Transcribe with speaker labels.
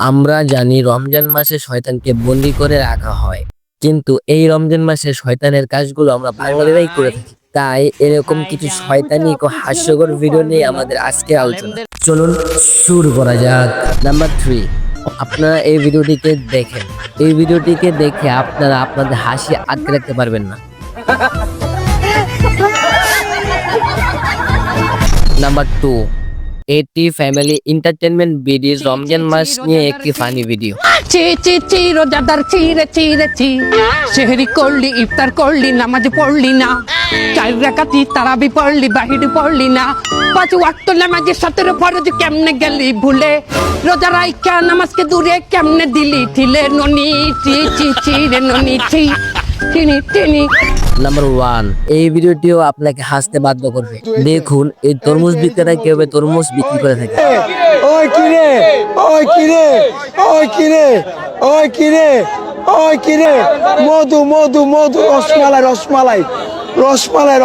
Speaker 1: আমরা জানি রমজান মাসে শয়তানকে বন্দী করে রাখা হয়, কিন্তু এই রমজান মাসে শয়তানের কাজগুলো আমরা বাঙালিরাই করে থাকি। তাই এরকম কিছু শয়তানি ও হাস্যকর ভিডিও নিয়ে আমাদের আজকে আলোচনা। চলুন শুরু করা যাক। নাম্বার 3, আপনারা এই ভিডিওটিকে দেখেন। এই ভিডিওটিকে দেখে আপনারা আপনাদের হাসি আটকে রাখতে পারবেন না। নাম্বার 2, এটি ফ্যামিলি এন্টারটেইনমেন্ট ভিডিও রমজান মাস নিয়ে একটি ফানি ভিডিও।
Speaker 2: চি রোজাদার চি সেহরি করলি, ইফতার করলি, নামাজ পড়লি না, 4 রাকাতি তারাবি পড়লি, বাহিরে পড়লি না, 5 ওয়াক্ত নামাজে 17 ফরজ কেমনে গেলি ভুলে, রোজা রাইখা নামাজকে দূরে কেমনে দিলি ঠিলে, ননি চি রে ননি চিনি।
Speaker 1: নাম্বার 1, এই ভিডিওটিও আপনাকে হাসতে বাধ্য করবে। দেখুন এই তরমুজ বিক্রেতা কিভাবে তরমুজ বিক্রি করে থাকে।
Speaker 3: মধু রসমালাই